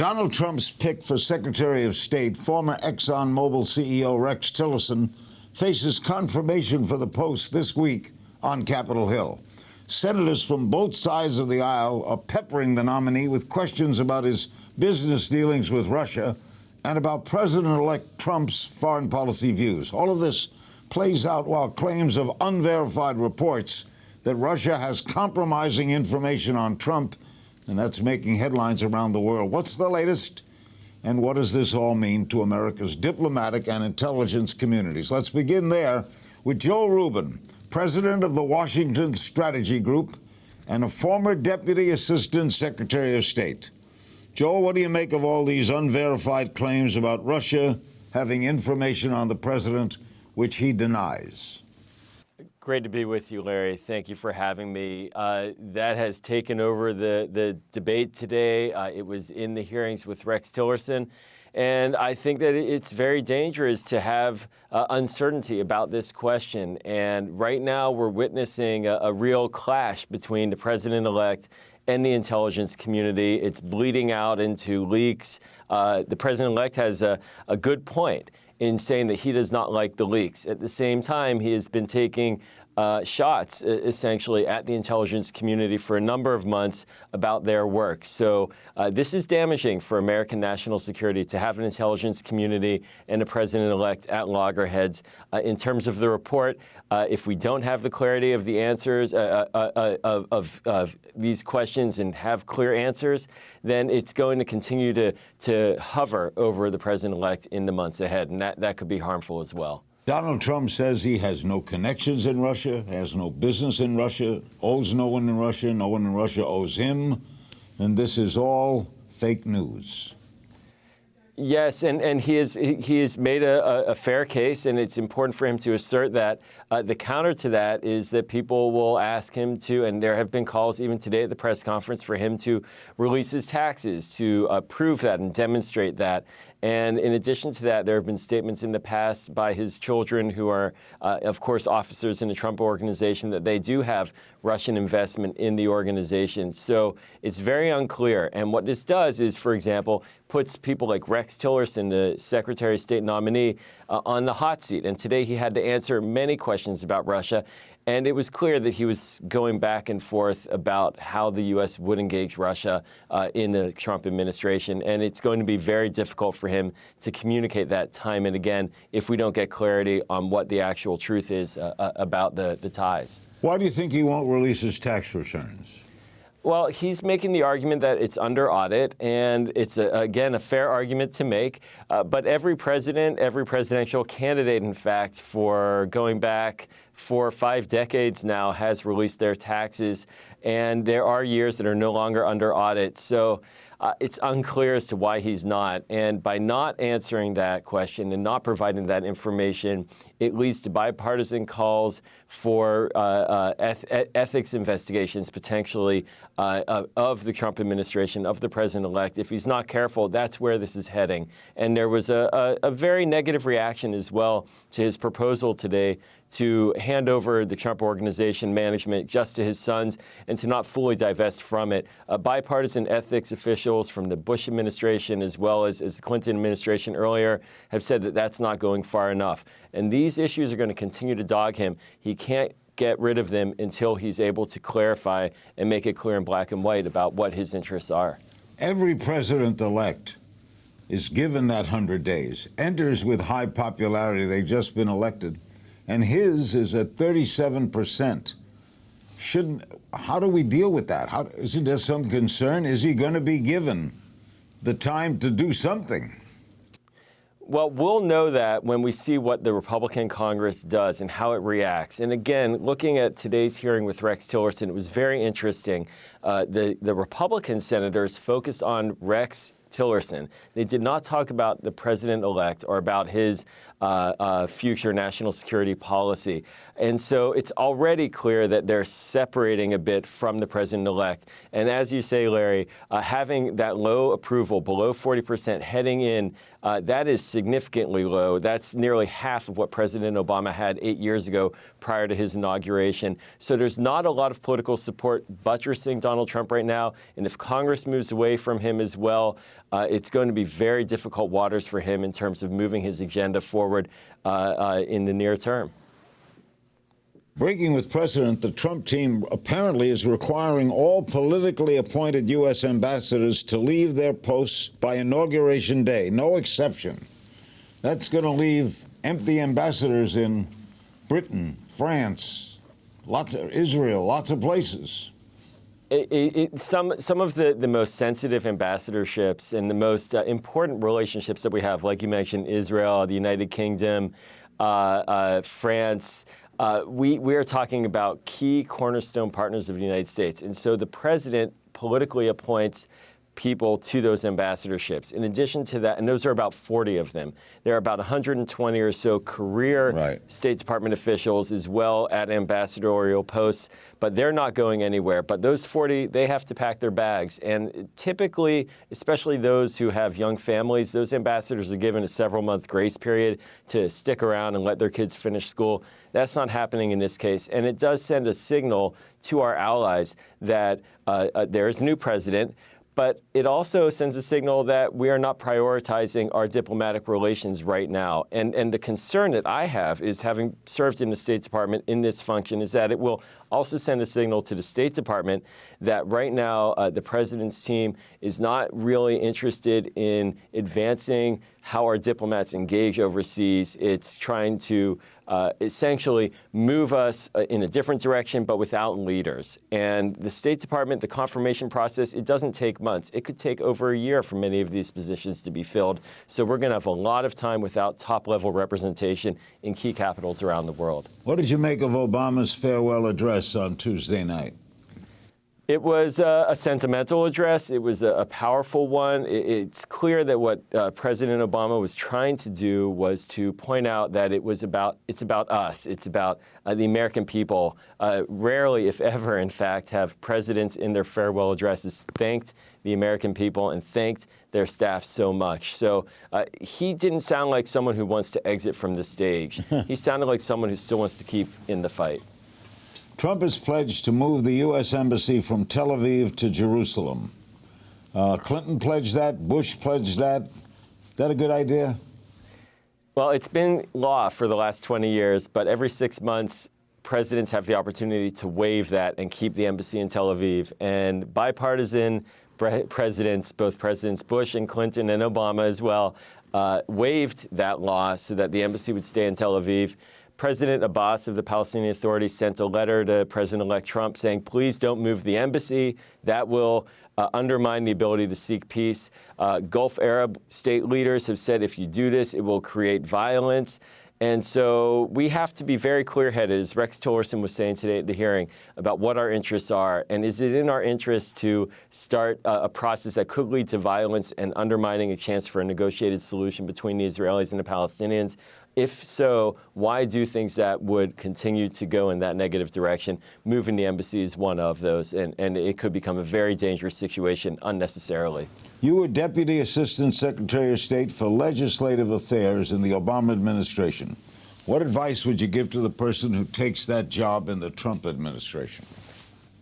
Donald Trump's pick for Secretary of State, former ExxonMobil CEO Rex Tillerson, faces confirmation for the post this week on Capitol Hill. Senators from both sides of the aisle are peppering the nominee with questions about his business dealings with Russia and about President-elect Trump's foreign policy views. All of this plays out while claims of unverified reports that Russia has compromising information on Trump, and that's making headlines around the world. What's the latest, and what does this all mean to America's diplomatic and intelligence communities? Let's begin there with Joel Rubin, president of the Washington Strategy Group and a former Deputy Assistant Secretary of State. Joel, what do you make of all these unverified claims about Russia having information on the president, which he denies? Great to be with you, Larry. Thank you for having me. That has taken over the debate today. It was in the hearings with Rex Tillerson. And I think that it's very dangerous to have uncertainty about this question. And right now we're witnessing a real clash between the president-elect and the intelligence community. It's bleeding out into leaks. The president-elect has a good point in saying that he does not like the leaks. At the same time, he has been taking shots, essentially, at the intelligence community for a number of months about their work. So this is damaging for American national security to have an intelligence community and a president-elect at loggerheads. In terms of the report, if we don't have the clarity of the answers of these questions and have clear answers, then it's going to continue to hover over the president-elect in the months ahead, and that could be harmful as well. Donald Trump says he has no connections in Russia, has no business in Russia, owes no one in Russia, no one in Russia owes him, and this is all fake news. Yes, and he has made a fair case, and it's important for him to assert that. The counter to that is that people will ask him to, and there have been calls even today at the press conference for him to release his taxes, to prove that and demonstrate that. And in addition to that, there have been statements in the past by his children, who are, of course, officers in the Trump organization, that they do have Russian investment in the organization. So it's very unclear. And what this does is, for example, puts people like Rex Tillerson, the Secretary of State nominee, on the hot seat. And today he had to answer many questions about Russia. And it was clear that he was going back and forth about how the U.S. would engage Russia in the Trump administration. And it's going to be very difficult for him to communicate that time and again if we don't get clarity on what the actual truth is about the ties. Why do you think he won't release his tax returns? Well, he's making the argument that it's under audit, and it's, again, a fair argument to make. But every president, every presidential candidate, in fact, for going back 4 or 5 decades now, has released their taxes. And there are years that are no longer under audit. So it's unclear as to why he's not. And by not answering that question and not providing that information, it leads to bipartisan calls for ethics investigations, potentially, of the Trump administration, of the president-elect. If he's not careful, that's where this is heading. And there was a very negative reaction as well to his proposal today to hand over the Trump organization management just to his sons and to not fully divest from it. Bipartisan ethics officials from the Bush administration, as well as the Clinton administration earlier, have said that that's not going far enough. And these issues are going to continue to dog him. He can't get rid of them until he's able to clarify and make it clear in black and white about what his interests are. Every president-elect is given that 100 days, enters with high popularity. They've just been elected. And his is at 37%. How do we deal with that? Isn't there some concern? Is he going to be given the time to do something? Well, we'll know that when we see what the Republican Congress does and how it reacts. And again, looking at today's hearing with Rex Tillerson, it was very interesting. The Republican senators focused on Rex Tillerson. They did not talk about the president-elect or about his future national security policy. And so it's already clear that they're separating a bit from the president-elect. And as you say, Larry, having that low approval, below 40% heading in, that is significantly low. That's nearly half of what President Obama had 8 years ago prior to his inauguration. So there's not a lot of political support buttressing Donald Trump right now. And if Congress moves away from him as well, it's going to be very difficult waters for him in terms of moving his agenda forward in the near term. Breaking with precedent, the Trump team apparently is requiring all politically appointed U.S. ambassadors to leave their posts by Inauguration Day, no exception. That's going to leave empty ambassadors in Britain, France, Israel, lots of places. Some of the most sensitive ambassadorships and the most important relationships that we have, like you mentioned, Israel, the United Kingdom, France, we are talking about key cornerstone partners of the United States. And so the president politically appoints people to those ambassadorships. In addition to that, and those are about 40 of them, there are about 120 or so career State Department officials as well at ambassadorial posts, but they're not going anywhere. But those 40, they have to pack their bags. And typically, especially those who have young families, those ambassadors are given a several-month grace period to stick around and let their kids finish school. That's not happening in this case. And it does send a signal to our allies that there is a new president. But it also sends a signal that we are not prioritizing our diplomatic relations right now. And the concern that I have is, having served in the State Department in this function, is that it will also send a signal to the State Department that right now the president's team is not really interested in advancing how our diplomats engage overseas. It's trying to essentially move us in a different direction, but without leaders. And the State Department, the confirmation process, it doesn't take months. It could take over a year for many of these positions to be filled. So we're going to have a lot of time without top-level representation in key capitals around the world. What did you make of Obama's farewell address on Tuesday night? It was a sentimental address. It was a powerful one. It's clear that what President Obama was trying to do was to point out that it's about us. It's about the American people. Rarely, if ever, in fact, have presidents in their farewell addresses thanked the American people and thanked their staff so much. So he didn't sound like someone who wants to exit from the stage. He sounded like someone who still wants to keep in the fight. Trump has pledged to move the U.S. Embassy from Tel Aviv to Jerusalem. Clinton pledged that. Bush pledged that. Is that a good idea? Well, it's been law for the last 20 years, but every 6 months, presidents have the opportunity to waive that and keep the embassy in Tel Aviv. And bipartisan presidents, both Presidents Bush and Clinton and Obama as well, waived that law so that the embassy would stay in Tel Aviv. President Abbas of the Palestinian Authority sent a letter to President-elect Trump saying, please don't move the embassy. That will undermine the ability to seek peace. Gulf Arab state leaders have said if you do this, it will create violence. And so we have to be very clear-headed, as Rex Tillerson was saying today at the hearing, about what our interests are. And is it in our interest to start a process that could lead to violence and undermining a chance for a negotiated solution between the Israelis and the Palestinians? If so, why do things that would continue to go in that negative direction? Moving the embassy is one of those, and it could become a very dangerous situation unnecessarily. You were Deputy Assistant Secretary of State for Legislative Affairs in the Obama administration. What advice would you give to the person who takes that job in the Trump administration?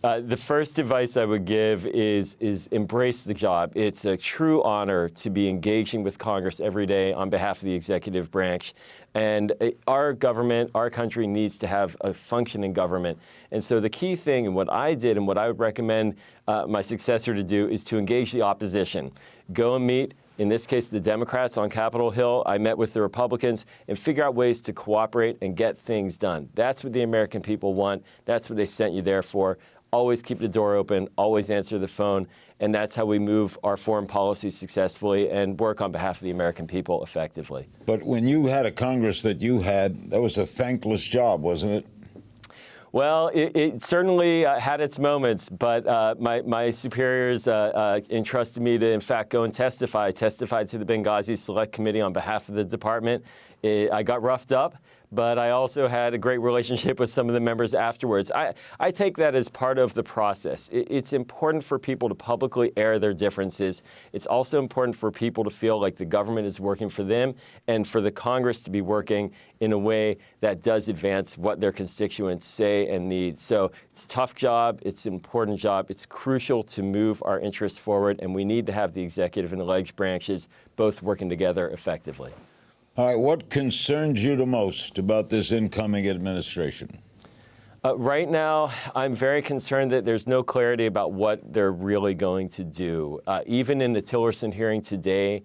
The first advice I would give is embrace the job. It's a true honor to be engaging with Congress every day on behalf of the executive branch. And our government, our country needs to have a functioning government. And so the key thing, and what I did and what I would recommend my successor to do, is to engage the opposition. Go and meet, in this case, the Democrats on Capitol Hill. I met with the Republicans and figure out ways to cooperate and get things done. That's what the American people want. That's what they sent you there for. Always keep the door open, always answer the phone, and that's how we move our foreign policy successfully and work on behalf of the American people effectively. But when you had a Congress that you had, that was a thankless job, wasn't it? Well, it certainly had its moments, but my superiors entrusted me to, in fact, go and testify. I testified to the Benghazi Select Committee on behalf of the department. I got roughed up, but I also had a great relationship with some of the members afterwards. I take that as part of the process. It's important for people to publicly air their differences. It's also important for people to feel like the government is working for them and for the Congress to be working in a way that does advance what their constituents say day and need. So it's a tough job. It's an important job. It's crucial to move our interests forward, and we need to have the executive and the legislative branches both working together effectively. All right, what concerns you the most about this incoming administration? Right now, I'm very concerned that there's no clarity about what they're really going to do. Even in the Tillerson hearing today,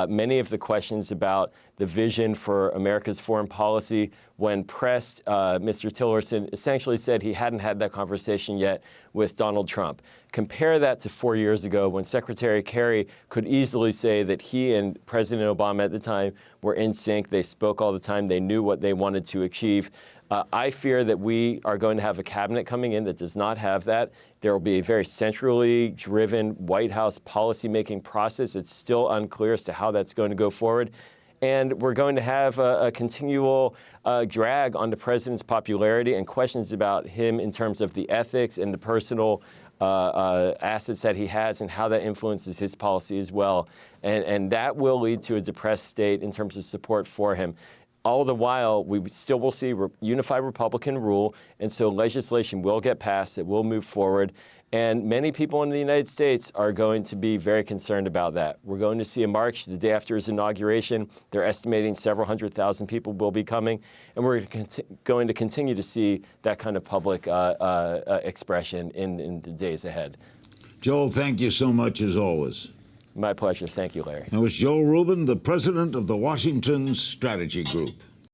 many of the questions about the vision for America's foreign policy, when pressed, Mr. Tillerson essentially said he hadn't had that conversation yet with Donald Trump. Compare that to 4 years ago when Secretary Kerry could easily say that he and President Obama at the time were in sync. They spoke all the time. They knew what they wanted to achieve. I fear that we are going to have a cabinet coming in that does not have that. There will be a very centrally driven White House policymaking process. It's still unclear as to how that's going to go forward. And we're going to have a continual drag on the president's popularity and questions about him in terms of the ethics and the personal assets that he has and how that influences his policy as well. And that will lead to a depressed state in terms of support for him. All the while, we still will see unified Republican rule, and so legislation will get passed, it will move forward, and many people in the United States are going to be very concerned about that. We're going to see a march the day after his inauguration. They're estimating several 100,000 people will be coming, and we're going to continue to see that kind of public expression in the days ahead. Joel, thank you so much as always. My pleasure. Thank you, Larry. That was Joel Rubin, the president of the Washington Strategy Group.